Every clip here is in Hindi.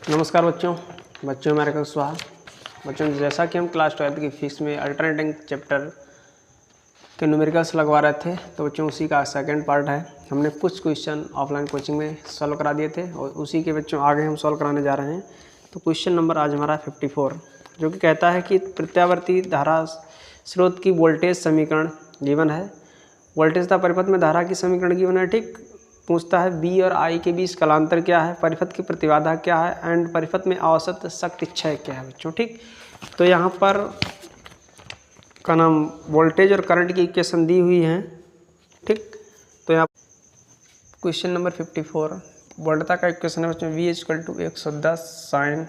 नमस्कार बच्चों मेरे को स्वागत। बच्चों जैसा कि हम क्लास 12 की फिजिक्स में अल्टरनेटिंग चैप्टर के न्यूमेरिकल्स लगवा रहे थे, तो बच्चों उसी का सेकंड पार्ट है। हमने कुछ क्वेश्चन ऑफलाइन कोचिंग में सॉल्व करा दिए थे और उसी के बच्चों आगे हम सॉल्व कराने जा रहे हैं। तो क्वेश्चन नंबर आज हमारा 54, जो कि कहता है कि प्रत्यावर्ती धारा स्रोत की वोल्टेज समीकरण गिवन है। वोल्टेज तथा परिपथ में धारा की समीकरण गिवन है, ठीक। पूछता है बी और आई के बीच कलांतर क्या है, परिपथ की प्रतिबाधा क्या है एंड परिपथ में औसत शक्ति क्षय क्या है बच्चों, ठीक। तो यहाँ पर का नाम वोल्टेज और करंट की इक्वेशन दी हुई है, ठीक। तो यहाँ क्वेश्चन नंबर 54 वोल्टता का इक्वेशन है बच्चों V = 110 sin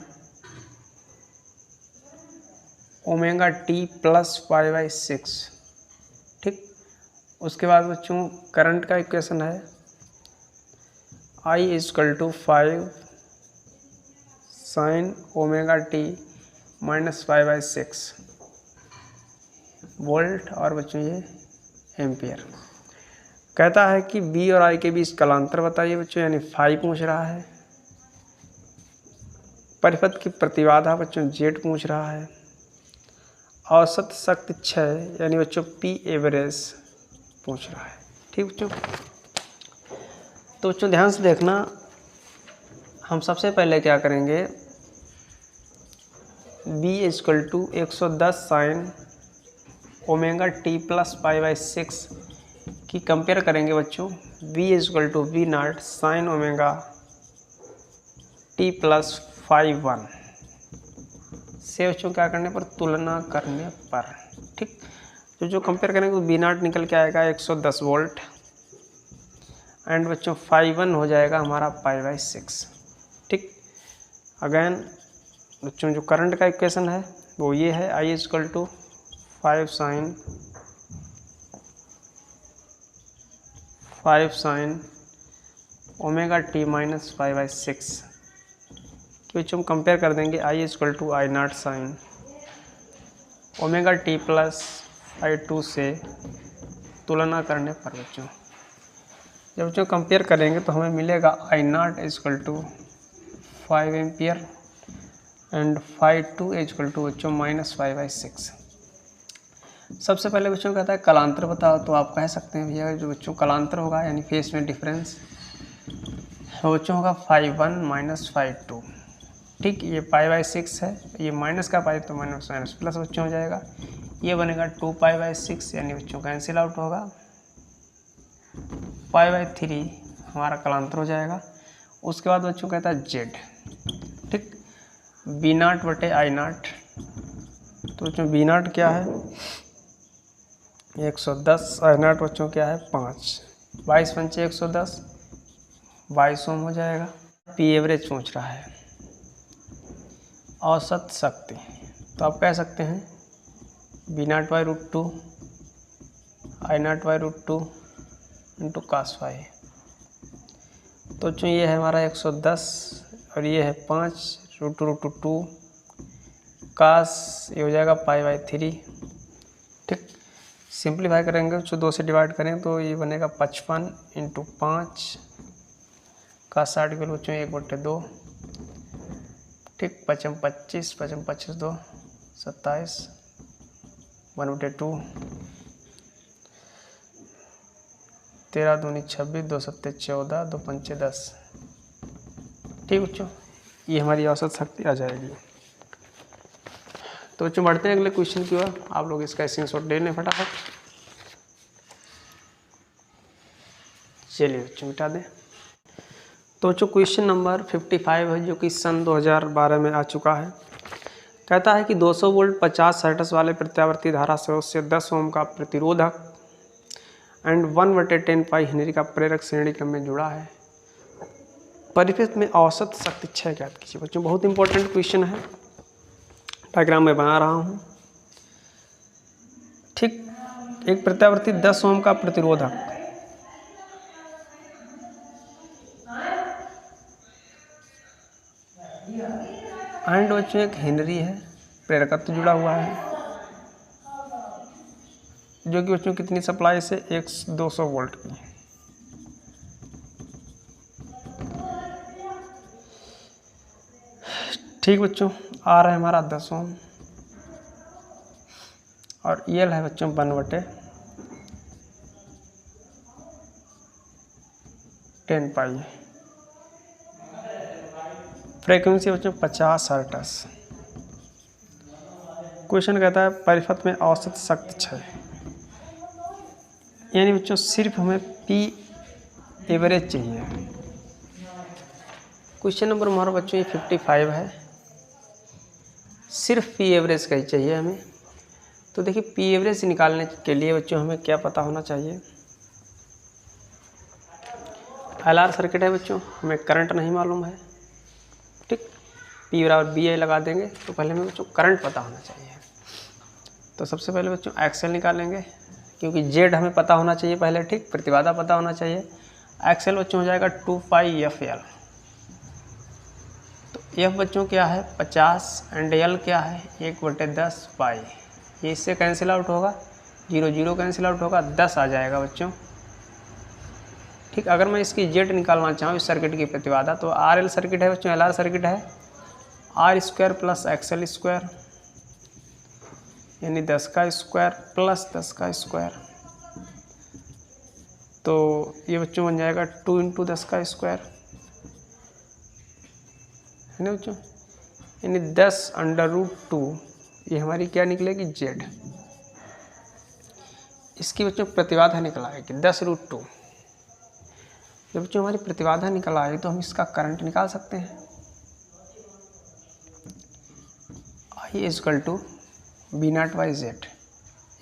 omega T plus π/6, ठीक। उसके बाद बच्चों करंट का इक्वेशन है I = 5 sin omega T minus π/6 volt और बच्चों ये एम्पियर। कहता है कि बी और आई के बीच कलांतर बताइए बच्चों, यानी 5 पूछ रहा है। परिपथ की प्रतिबाधा बच्चों जेड पूछ रहा है। औसत शक्ति क्षय यानी बच्चों पी एवरेज पूछ रहा है, ठीक बच्चों। तो बच्चों ध्यान से देखना, हम सबसे पहले क्या करेंगे, B = 110 sin omega T plus π/6 की कंपेयर करेंगे बच्चों V = V0 sin omega T plus 5/1 से बच्चों क्या करने पर, तुलना करने पर, ठीक। तो जो कंपेयर करेंगे तो V0 निकल के आएगा 110 वोल्ट एंड बच्चों 5/1 हो जाएगा हमारा π/6, ठीक। अगेन बच्चों जो करंट का इक्वेशन है वो ये है I = 5 sin omega T minus π/6 कि बच्चों हम कंपेयर कर देंगे I = I0 sin omega T plus I2 से तुलना करने पर बच्चों जब बच्चों कंपेयर करेंगे तो हमें मिलेगा I0 = 5 एम्पियर एंड phi2 = बच्चों माइनस π/6। सबसे पहले बच्चों कहता है कलांतर बताओ, तो आप कह सकते हैं भैया जो बच्चों कलांतर होगा यानी फेस में डिफरेंस तो बच्चों होगा phi1 माइनस phi2, ठीक। ये π/6 है, ये माइनस का पाई तो माइनस माइनस प्लस बच्चों हो जाएगा, ये बनेगा 2π/6 यानी बच्चों कैंसिल आउट होगा, π/3 हमारा कलांतर हो जाएगा। उसके बाद बच्चों कहता है जेड, ठीक, V0/I0। तो बच्चों V0 क्या है 110, I0 बच्चों क्या है 5, 22 पंचे 110, 22 ओम हो जाएगा। पी एवरेज पूछ रहा है, औसत शक्ति, तो आप कह सकते हैं V0/√2 I0/√2 into cos phi। तो बच्चों ये है हमारा 110 और ये है 5 √2 cos, ये हो जाएगा π/3, ठीक। सिंप्लीफाई करेंगे जो 2 से डिवाइड करें तो ये बनेगा 55 इंटू 5 का 60 किलो बच्चों 1/2, ठीक। 55 25 55 25 2 27 1/2 13 दूनी 26 2 7 14 2 5 10, ठीक बच्चों। ये हमारी औसत शक्ति आ जाएगी। तो बच्चों बढ़ते हैं अगले क्वेश्चन की ओर, आप लोग इसका स्क्रीनशॉट ले लें फटाफट। चलिए बच्चों मिटा दें। तो बच्चों क्वेश्चन नंबर 55 है, जो कि सन 2012 में आ चुका है। कहता है कि 200 वोल्ट 50 हर्ट्ज वाले प्रत्यावर्ती धारा स्रोत से 10 ओम का प्रतिरोधक एंड 1/10 पाई हेनरी का प्रेरक श्रेणी क्रम में जुड़ा है। परिपथ में औसत शक्ति क्षय ज्ञात कीजिए। बच्चों बहुत इंपॉर्टेंट क्वेश्चन है, डायग्राम में बना रहा हूँ, ठीक। एक प्रत्यावर्ती 10 ओम का प्रतिरोधक एंड बच्चों एक हेनरी है, प्रेरकत्व जुड़ा हुआ है, जो कि बच्चों कितनी सप्लाई से 200 वोल्ट की। ठीक बच्चों, आर है हमारा 10 ओम और एल है बच्चों 1/10 पाई। फ्रीक्वेंसी बच्चों 50 हर्ट्ज। क्वेश्चन कहता है परिपथ में औसत शक्ति क्षय, यानी बच्चों सिर्फ हमें पी एवरेज चाहिए। क्वेश्चन नंबर हमारा बच्चों ये 55 है, सिर्फ पी एवरेज का ही चाहिए हमें। तो देखिए पी एवरेज निकालने के लिए बच्चों हमें क्या पता होना चाहिए। एलआर सर्किट है बच्चों, हमें करंट नहीं मालूम है, ठीक। पी बराबर बी आई लगा देंगे, तो पहले हमें बच्चों करंट पता होना चाहिए। तो सबसे पहले बच्चों एक्सेल निकालेंगे, क्योंकि जेड हमें पता होना चाहिए पहले, ठीक। प्रतिबाधा पता होना चाहिए। एक्सेल बच्चों हो जाएगा 2 पाई एफ एल। तो एफ बच्चों क्या है 50 एंड एल क्या है 1/10 पाई। ये इससे कैंसिल आउट होगा, 0 0 कैंसिल आउट होगा, 10 आ जाएगा बच्चों, ठीक। अगर मैं इसकी जेड निकालना चाहूँ इस सर्किट की प्रतिबाधा, तो आर एल सर्किट है बच्चों, एल आर सर्किट है, R square plus XL square, यानी 10 का स्क्वायर प्लस 10 का स्क्वायर। तो ये बच्चों बन जाएगा 2 × 10 का स्क्वायर, है ना बच्चों, यानी 10√2। ये हमारी क्या निकलेगी जेड। इसकी बच्चों प्रतिबाधा निकल आएगी 10√2। जब बच्चों हमारी प्रतिबाधा निकल आएगी तो हम इसका करंट निकाल सकते हैं। I = V0/Z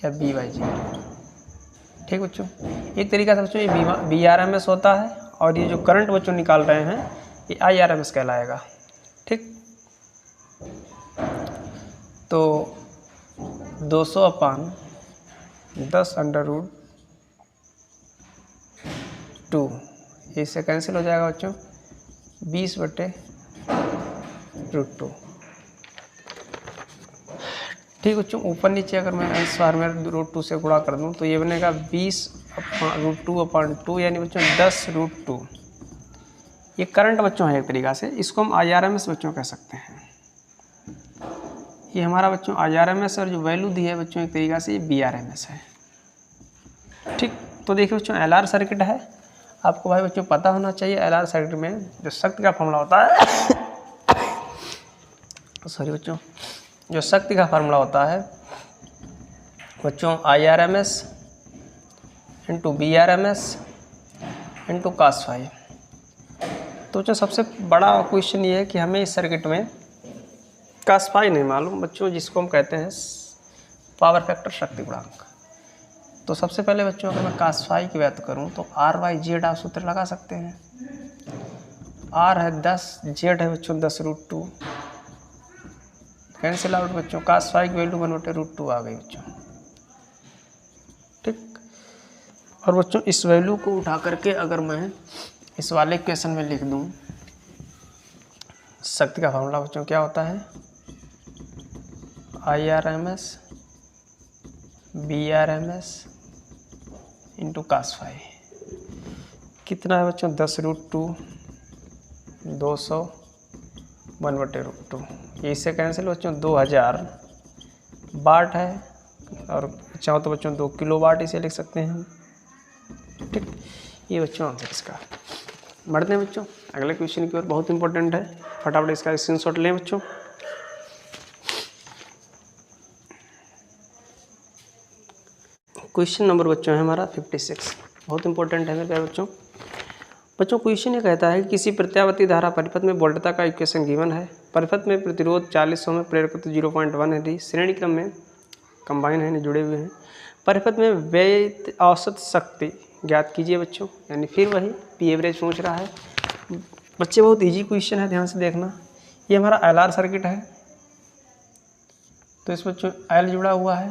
या B/Z, ठीक बच्चों। एक तरीका से बच्चों ये VRMS होता है, और ये जो करंट बच्चों निकाल रहे हैं ये IRMS कहलाएगा, ठीक। तो 200/10√2 इससे कैंसिल हो जाएगा बच्चों 20/√2, ठीक बच्चों। ऊपर नीचे अगर मैं आंसर में √2 से गुणा कर दूं तो ये बनेगा 20/√2/2, यानी बच्चों 10√2। ये करंट बच्चों है एक तरीका से, इसको हम IRMS बच्चों कह सकते हैं। ये हमारा बच्चों IRMS और जो वैल्यू दी है बच्चों एक तरीका से ये BRMS है, ठीक। तो देखिए बच्चों LR सर्किट है, आपको भाई बच्चों पता होना चाहिए LR सर्किट में जो शक्ति का फॉर्मूला होता है सॉरी बच्चों, जो शक्ति का फार्मूला होता है बच्चों IRMS × BRMS × cos φ। तो बच्चों सबसे बड़ा क्वेश्चन ये है कि हमें इस सर्किट में cos φ नहीं मालूम बच्चों, जिसको हम कहते हैं पावर फैक्टर शक्ति गुणांक। तो सबसे पहले बच्चों अगर मैं cos φ की बात करूं तो R/Z आप सूत्र लगा सकते हैं। R है 10, Z है बच्चों 10√2, कैंसिल आउट बच्चों, cos φ की वैल्यू 1/√2 आ गई बच्चों, ठीक। और बच्चों इस वैल्यू को उठा करके अगर मैं इस वाले इक्वेशन में लिख दूं, शक्ति का फार्मूला बच्चों क्या होता है IRMS BRMS × cos φ। कितना है बच्चों 10√2 200 1/√2। ये इससे कैंसिल बच्चों 2000 वाट है, और चाहो तो बच्चों 2 किलोवाट इसे लिख सकते हैं, ठीक। ये बच्चों आंसर इसका। बढ़ते हैं बच्चों अगले क्वेश्चन की ओर, बहुत इंपॉर्टेंट है, फटाफट इसका स्क्रीनशॉट लें बच्चों। क्वेश्चन नंबर बच्चों है हमारा 56, बहुत इंपॉर्टेंट है मेरे बच्चों। बच्चों क्वेश्चन ये कहता है कि किसी प्रत्यावर्ती धारा परिपथ में वोल्टता का इक्वेशन गिवन है। परिपथ में प्रतिरोध 40 ओम है, प्रेरकत्व 0.1 है, श्रेणी क्रम में कंबाइन है, जुड़े हुए हैं। परिपथ में व्यय औसत शक्ति ज्ञात कीजिए बच्चों, यानी फिर वही पी एवरेज पूछ रहा है बच्चे। बहुत इजी क्वेश्चन है, ध्यान से देखना। ये हमारा LR सर्किट है, तो इस बच्चों L जुड़ा हुआ है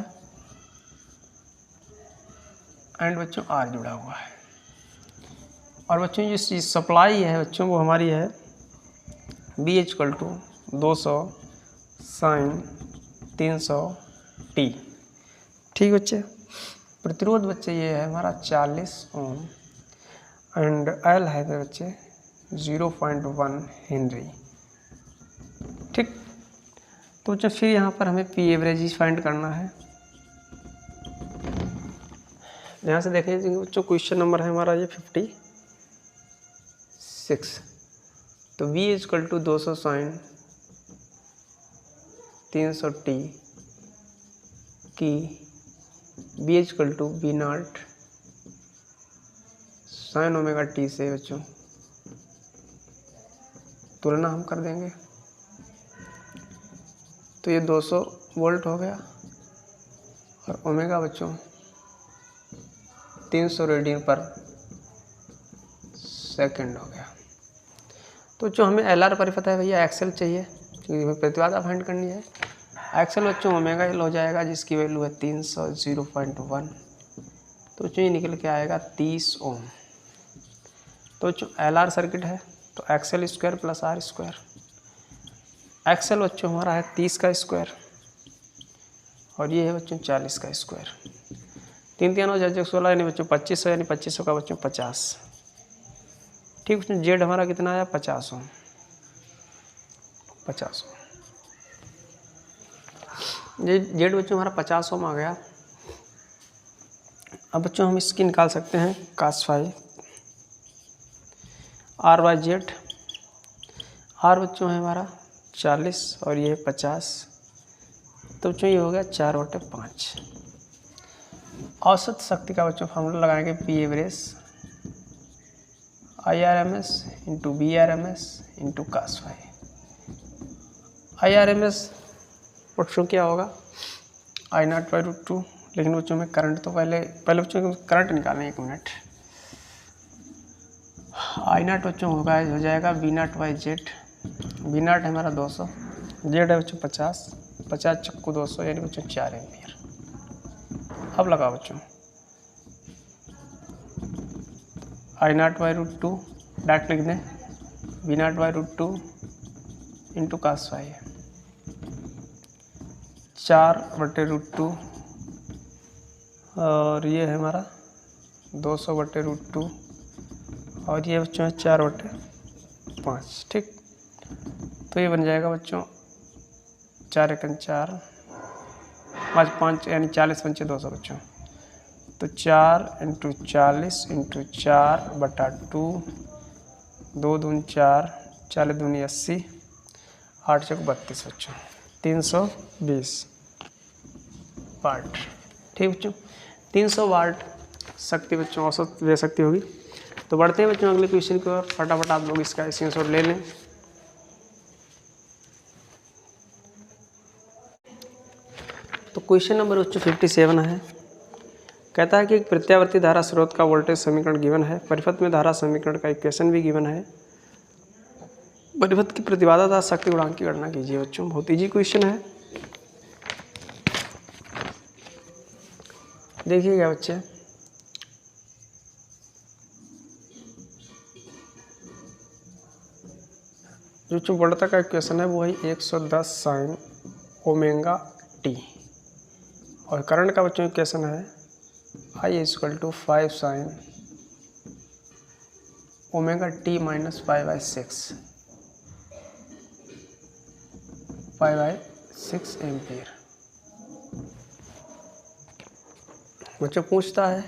एंड बच्चों R जुड़ा हुआ है, और बच्चों जो सप्लाई है बच्चों वो हमारी है B = 200 sin 300t, ठीक बच्चे। प्रतिरोध बच्चे ये है हमारा 40 ओम एंड L है बच्चे 0.1 हेनरी, ठीक। तो बच्चों फिर यहाँ पर हमें पी एवरेज फाइंड करना है। यहाँ से देखें बच्चों क्वेश्चन नंबर है हमारा ये 56। तो v is equal to 200 sign 300t की b equal to b0 sine omega t से बच्चों तुलना हम कर देंगे। तो ये 200 वोल्ट हो गया और ओमेगा बच्चों 300 रेडियन पर सेकंड हो गया। तो जो हमें एल आर पर पता है भैया, एक्सेल चाहिए क्योंकि हमें प्रतिबाधा फाइंड करनी है। एक्सेल बच्चों ओमेगा एल हो जाएगा जिसकी वैल्यू है 300 0.1। तो बच्चों ये निकल के आएगा 30 ओम। तो बच्चों एल आर सर्किट है तो XL square plus R square. XL बच्चों हमारा है 30 का स्क्वायर और ये है बच्चों 40 का स्क्वायर। 3 3 9 16 यानी बच्चों 2500, यानी 2500 का बच्चों 50। ठीक बच्चों, जेड हमारा कितना आया 50 ओम। 50 ओम जेड बच्चों हमारा 50 ओम आ गया। अब बच्चों हम इसकी निकाल सकते हैं cos phi R by Z. R बच्चों है हमारा 40 और ये है 50। तो बच्चों ये हो गया 4/5। औसत शक्ति का बच्चों फार्मूला लगाएंगे P average IRMS into BRMS into cos phi. IRMS बच्चों क्या होगा I0/√2। लेकिन बच्चों में करंट तो पहले बच्चों करंट निकालें 1 मिनट। I0 बच्चों होगा हो जाएगा V0/Z। V0 है हमारा 200, जेड है बच्चों 50, 50 चक्कू 200 यानी बच्चों 4 एम्पियर। अब लगाओ बच्चों I0/√2 डायरेक्ट लिख दें V0/√2 इंटू cos फाई 4/√2 और ये है हमारा 200/√2 और ये बच्चों है 4/5। ठीक, तो ये बन जाएगा बच्चों 4 एकम 4 5 5 यानी 40 पंचे 200 बच्चों। तो 4 इंटू 40 इंटू 4/2 2 दूनी 4 40 दूनी 80 8 चौक 32 बच्चों 320 वाट। ठीक बच्चों, 300 वाट शक्ति बच्चों औसत वे शक्ति होगी। तो बढ़ते हैं बच्चों अगले क्वेश्चन की ओर। फटाफट आप लोग इसका स्क्रीनशॉट ले लें। तो क्वेश्चन नंबर बच्चों 57 है। कहता है कि एक प्रत्यावर्ती धारा स्रोत का वोल्टेज समीकरण गिवन है, परिपथ में धारा समीकरण का इक्वेशन भी गिवन है, परिपथ की प्रतिबाधा तथा शक्ति गुणांक की गणना कीजिए। बच्चों बहुत इजी क्वेश्चन है, देखिएगा बच्चे। जो वोल्टता का इक्वेशन है वो है 110 साइन ओमेगा टी और करंट का बच्चों इक्वेशन है I equal to 5 sine omega T minus 5/6 ampere. बच्चों पूछता है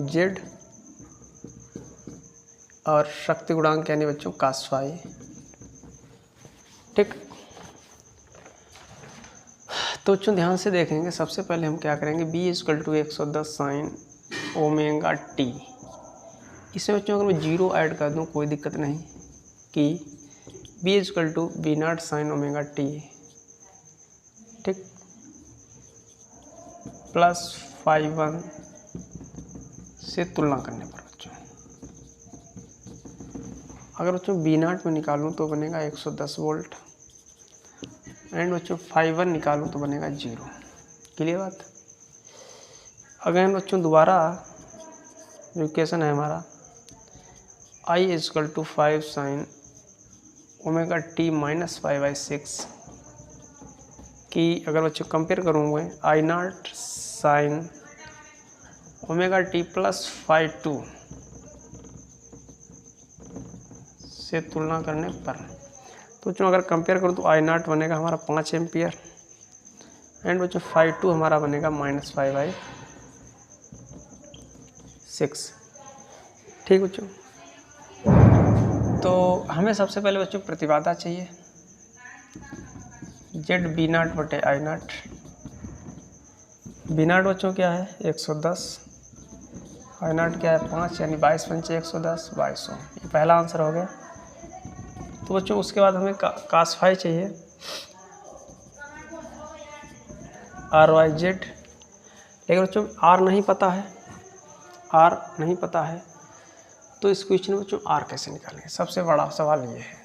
जेड और शक्ति गुणांक यानी बच्चों cos फाई। ठीक, तो बच्चों ध्यान से देखेंगे। सबसे पहले हम क्या करेंगे, b equal to 110 sine omega T. इसमें बच्चों अगर मैं 0 ऐड कर दूं कोई दिक्कत नहीं कि b equal to V0 sine omega T. ठीक, प्लस 5/1 से तुलना करने पर बच्चों अगर बच्चों V0 में निकालूं तो बनेगा 110 वोल्ट एंड बच्चों 5/1 निकालूं तो बनेगा 0। क्लियर बात। अगर बच्चों दोबारा जो इक्वेशन है हमारा I equal to 5 sine omega T minus 5/6 की अगर बच्चों कंपेयर करूँगा I0 sign omega T plus 5/2 से तुलना करने पर, तो बच्चों अगर कंपेयर करूँ तो I0 बनेगा हमारा 5 एम्पियर एंड बच्चों φ2 हमारा बनेगा -5/6। ठीक बच्चों, तो हमें सबसे पहले बच्चों प्रतिबाधा चाहिए ZB0/I0। B0 बच्चों क्या है 110, I0 क्या है 5 यानी 22 पंचे 110 2200। ये पहला आंसर हो गया। तो बच्चों उसके बाद हमें cos φ चाहिए RYZ, लेकिन बच्चों R नहीं पता है, तो इस क्वेश्चन में बच्चों R कैसे निकालेंगे, सबसे बड़ा सवाल ये है।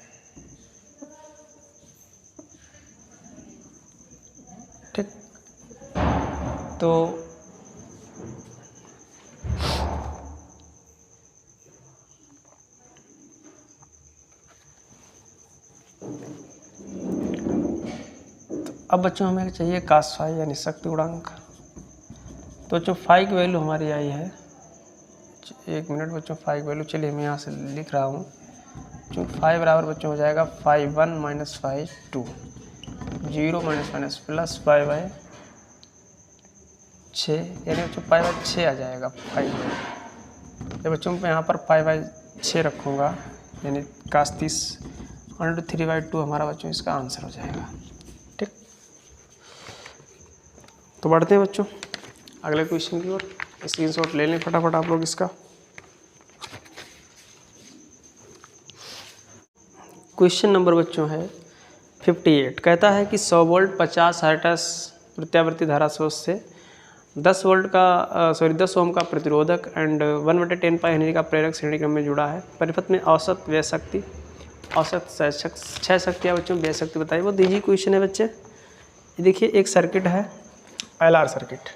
ठीक, तो अब बच्चों हमें चाहिए cos φ यानी शक्ति गुणांक। तो बच्चों फाई की वैल्यू हमारी आई है, 1 मिनट बच्चों, फाई की वैल्यू चलिए मैं यहाँ से लिख रहा हूँ। जो फाई बराबर बच्चों हो जाएगा φ1 - φ2, 0 माइनस प्लस π/6 यानी बच्चों π/6 आ जाएगा फाई। जब बच्चों मैं यहाँ पर π/6 रखूँगा यानी cos 30 √3/2 हमारा बच्चों इसका आंसर हो जाएगा। ठीक, तो बढ़ते हैं बच्चों अगले क्वेश्चन की ओर। स्क्रीनशॉट ले लें फटाफट आप लोग इसका। क्वेश्चन नंबर बच्चों है 58। कहता है कि 100 वोल्ट 50 हर्ट्ज प्रत्यावर्ती धारा स्रोत से 10 ओम का प्रतिरोधक एंड 1/10 पाई हेनरी का प्रेरक श्रेणी क्रम में जुड़ा है। परिपथ में औसत व्यय शक्ति, औसत 6 शक्तियाँ बच्चों व्यय शक्ति बताइए। बहुत इजी क्वेश्चन है बच्चे। ये देखिए एक सर्किट है LR सर्किट,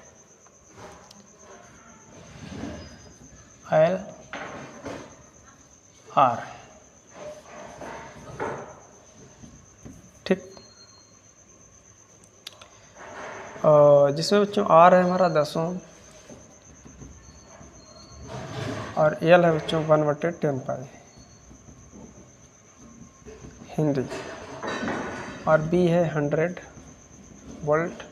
LR। ठीक, जिसमें बच्चों R है हमारा 10 ओम और L है बच्चों 1/10 पाई हेनरी और B है 100 वोल्ट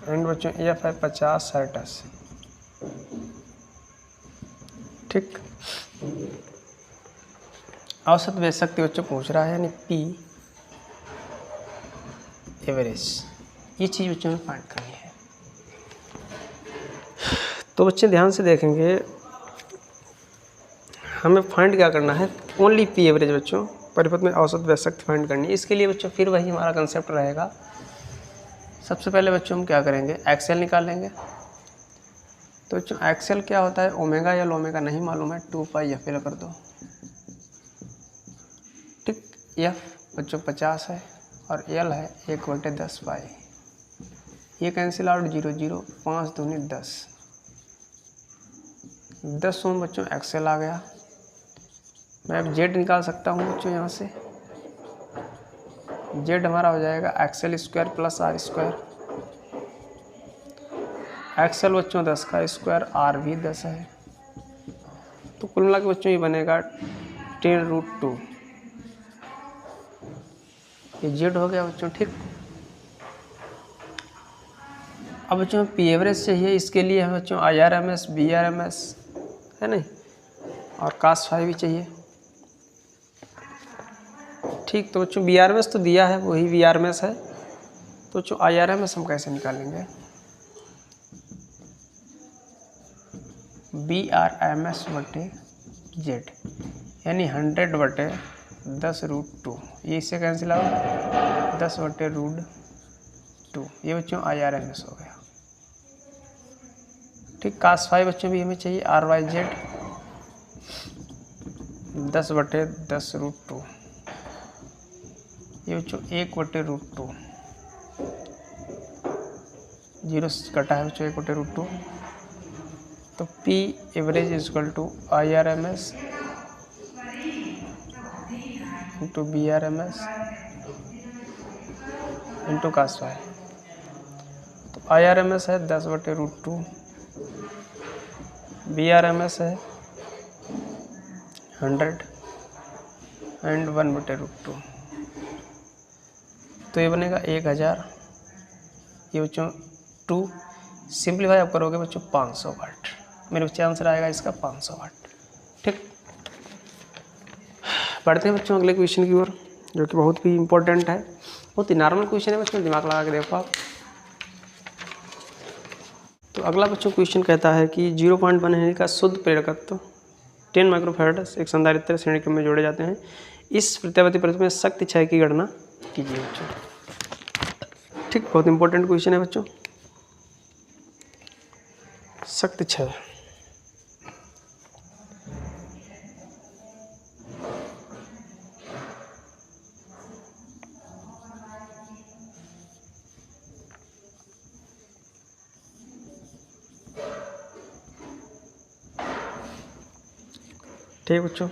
एंड बच्चों F है 50 हर्ट्ज। ठीक, औसत व्यय शक्ति बच्चों पूछ रहा है यानी P एवरेज, ये चीज़ बच्चों में फाइंड करनी है। तो बच्चे ध्यान से देखेंगे, हमें फाइंड क्या करना है, ओनली P एवरेज बच्चों, परिपथ में औसत व्यय शक्ति फाइंड करनी है। इसके लिए बच्चों फिर वही हमारा कंसेप्ट रहेगा। सबसे पहले बच्चों हम क्या करेंगे, एक्सेल निकालेंगे। तो बच्चों एक्सेल क्या होता है, ओमेगा या ओमेगा नहीं मालूम है, 2πf कर दो। ठीक, F बच्चों 50 है और L है 1/10 पाई। ये कैंसिल आउट 0 0, 5 दूनी 10, 10 ओम बच्चों एक्सेल आ गया। मैं अब Z निकाल सकता हूँ बच्चों, यहाँ से Z हमारा हो जाएगा XL² + R²। XL बच्चों 10 का स्क्वायर, R भी 10 है, तो कुल मिला के बच्चों ये बनेगा 10√2। ये Z हो गया बच्चों। ठीक, अब बच्चों P एवरेज चाहिए, इसके लिए हमें बच्चों IRMS BRMS है नहीं, और cos φ भी चाहिए। ठीक, तो बच्चों BRMS तो दिया है, वही BRMS है। तो बच्चों IRMS हम कैसे निकालेंगे, BRMS/Z यानी 100/10√2, ये इससे कैंसिल आउट 10/√2, ये बच्चों IRMS हो गया। ठीक, cos φ बच्चों भी हमें चाहिए RYZ 10/10√2, ये बच्चों 1/√2, 0 कटा है बच्चों 1/√2। तो P average = IRMS × BRMS × cos φ। तो IRMS है 10/√2, BRMS है 100 एंड 1/√2, तो ये बनेगा 1000, ये बच्चों 2, सिंप्लीफाई आप करोगे बच्चों 500 वाट। मेरे बच्चे आंसर आएगा इसका 500 वाट। ठीक, पढ़ते हैं बच्चों अगले क्वेश्चन की ओर, जो कि बहुत ही इंपॉर्टेंट है, बहुत ही नॉर्मल क्वेश्चन है बच्चों, दिमाग लगा के देखो आप। तो अगला बच्चों क्वेश्चन कहता है कि 0.1 हेनरी का शुद्ध प्रेरकत्व 10 माइक्रोफैराड एक संधारित्र श्रेणी क्रम में जोड़े जाते हैं। इस प्रत्यावर्ती परत में शक्ति क्षय की गणना कीजिए बच्चों। ठीक, बहुत इंपॉर्टेंट क्वेश्चन है बच्चों, शक्ति क्षय। ठीक बच्चों,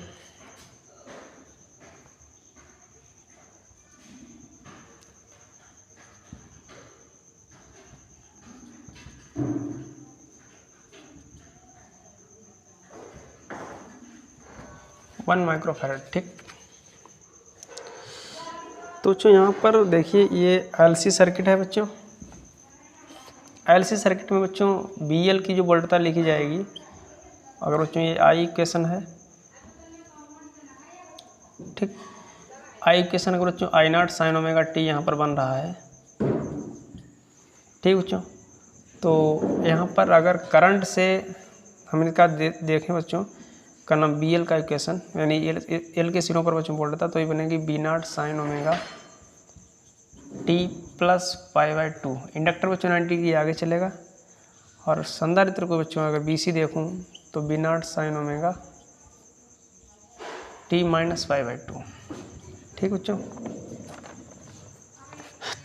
वन माइक्रोफैराड। ठीक, तो बच्चों यहाँ पर देखिए ये एलसी सर्किट है बच्चों। एलसी सर्किट में बच्चों बीएल की जो वोल्टता लिखी जाएगी, अगर बच्चों ये आई इक्वेशन है, ठीक, आई इक्वेशन अगर बच्चों I0 sin ओमेगा टी यहाँ पर बन रहा है। ठीक बच्चों, तो यहाँ पर अगर करंट से हम इनका देखें बच्चों का नाम BL का इक्वेशन, यानी एल के सिरों पर बच्चों बोल रहा था, तो ये बनेगी B0 sin omega T plus π/2। Inductor बच्चों 90 डिग्री आगे चलेगा, और संधारित्र को बच्चों अगर BC देखूँ तो B0 sin omega T minus π/2। ठीक बच्चों,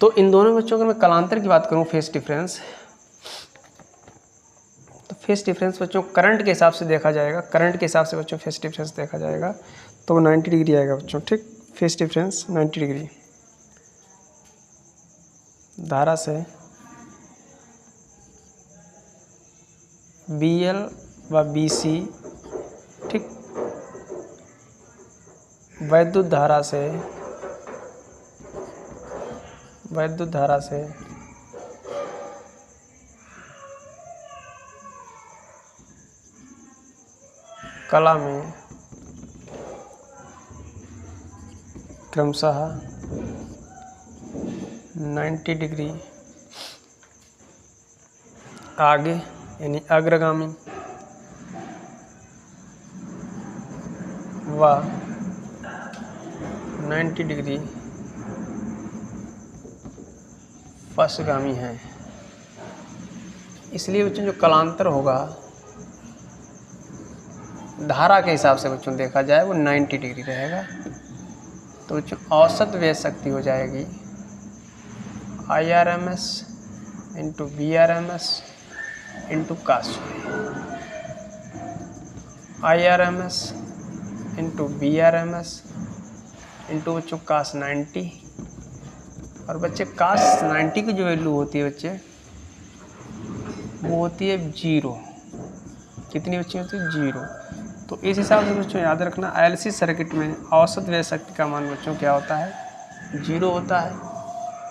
तो इन दोनों बच्चों अगर मैं कालांतर की बात करूं, फेस डिफरेंस, तो फेस डिफरेंस बच्चों करंट के हिसाब से देखा जाएगा। करंट के हिसाब से बच्चों फेस डिफरेंस देखा जाएगा तो 90 डिग्री आएगा बच्चों। ठीक, फेस डिफरेंस 90 डिग्री धारा से BL व BC, ठीक, वैद्युत धारा से कला में क्रमशः 90 डिग्री आगे यानी अग्रगामी व 90 डिग्री पश्चगामी है। इसलिए बच्चों जो कलांतर होगा धारा के हिसाब से बच्चों देखा जाए वो 90 डिग्री रहेगा। तो बच्चों औसत वेग शक्ति हो जाएगी IRMS into VRMS into cos IRMS into VRMS into बच्चों cos 90। और बच्चे cos 90 की जो वैल्यू होती है बच्चे, वो होती है 0। कितनी बच्ची होती है? 0। तो इस हिसाब से बच्चों याद रखना, LC सर्किट में औसत वेग शक्ति का मान बच्चों क्या होता है? 0 होता है।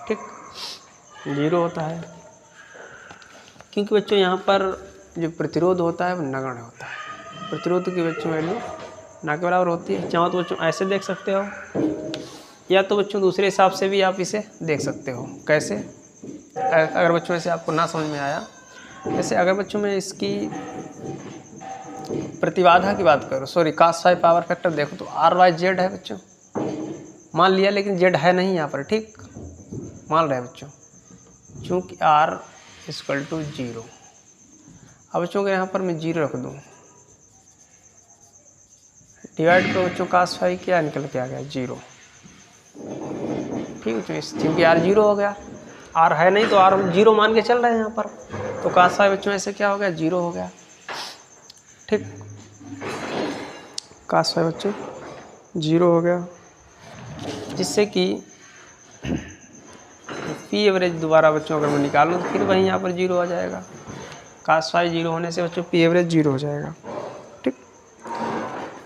ठीक, 0 होता है, क्योंकि बच्चों यहाँ पर जो प्रतिरोध होता है वो नगण्य होता है। प्रतिरोध की बच्चों वैल्यू ना के बराबर होती है। चाहो तो बच्चों ऐसे देख सकते हो, या तो बच्चों दूसरे हिसाब से भी आप इसे देख सकते हो। कैसे? अगर बच्चों ऐसे आपको ना समझ में आया, जैसे अगर बच्चों में इसकी प्रतिबाधा की बात करो, sorry cos phi power factor देखो, तो R/Z है बच्चों, मान लिया, लेकिन Z है नहीं यहाँ पर। ठीक, मान रहे बच्चों, चूँकि R = 0। अब बच्चों अगर यहाँ पर मैं 0 रख दूँ, डिवाइड करो बच्चों, cos फाई क्या निकल के आ गया? 0। ठीक बच्चों, क्योंकि R 0 हो गया, R है नहीं तो R 0 मान के चल रहे हैं यहाँ पर, तो cos फाई बच्चों ऐसे क्या हो गया? 0 हो गया। ठीक, cos फाई बच्चों 0 हो गया, जिससे कि पी एवरेज दोबारा बच्चों अगर मैं निकालूँ तो फिर वहीं यहाँ पर 0 आ जाएगा। cos फाई 0 होने से बच्चों पी एवरेज 0 हो जाएगा। ठीक,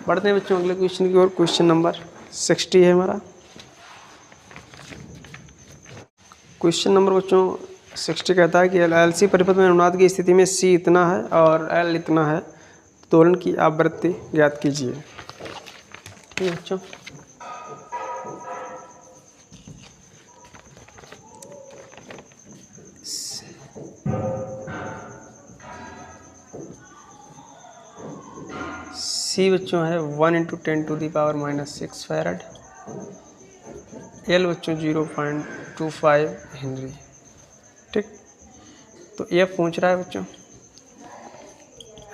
बढ़ते हैं बच्चों अगले क्वेश्चन की ओर। क्वेश्चन नंबर 60 है हमारा। क्वेश्चन नंबर बच्चों 60 कहता है कि LLC परिपथ में अनुनाद की स्थिति में C इतना है और L इतना है, दोलन की आवृत्ति ज्ञात कीजिए। ठीक है बच्चों, C बच्चों है 1 × 10⁻⁻6 फैरड, L बच्चों 0.25 हेनरी। ठीक, तो ये पूछ रहा है बच्चों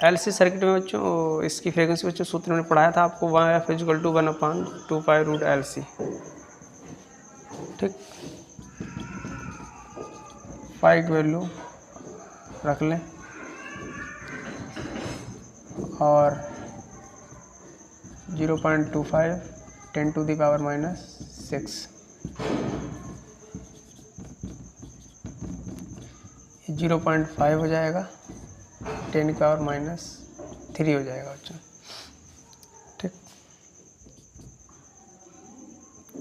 LC सर्किट में बच्चों इसकी फ्रीक्वेंसी बच्चों सूत्र में पढ़ाया था आपको, F = 1/2π√LC। ठीक, पाई की वैल्यू रख लें और 0.25 10⁻⁻6 0.5 हो जाएगा, 10⁻³ हो जाएगा बच्चों। ठीक,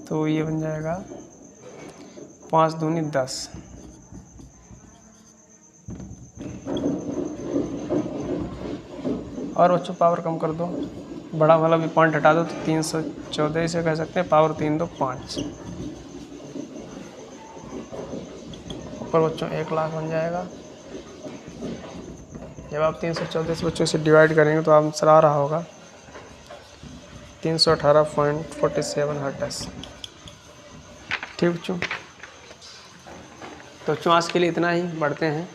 तो ये बन जाएगा 5 दूनी 10। और बच्चों पावर कम कर दो, बड़ा वाला भी पॉइंट हटा दो तो 314 इसे कह सकते हैं, पावर 3 2 5। ऊपर बच्चों 1 लाख बन जाएगा। जब आप 314 से बच्चों से डिवाइड करेंगे तो आंसर आ रहा होगा 318.47 हर्ट्ज। ठीक बच्चों, तो बच्चों आज के लिए इतना ही, बढ़ते हैं।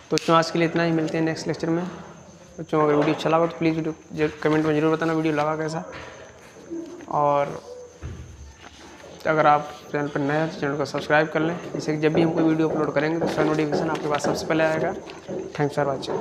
तो बच्चों आज के लिए इतना ही, मिलते हैं नेक्स्ट लेक्चर में। बच्चों अगर वीडियो अच्छा लगा तो प्लीज़ वीडियो कमेंट में ज़रूर बताना वीडियो लगा कैसा। और अगर आप चैनल पर नए हैं तो चैनल को सब्सक्राइब कर लें, जिससे कि जब भी हम कोई वीडियो अपलोड करेंगे तो उसका नोटिफिकेशन आपके पास सबसे पहले आएगा। Thanks for watching.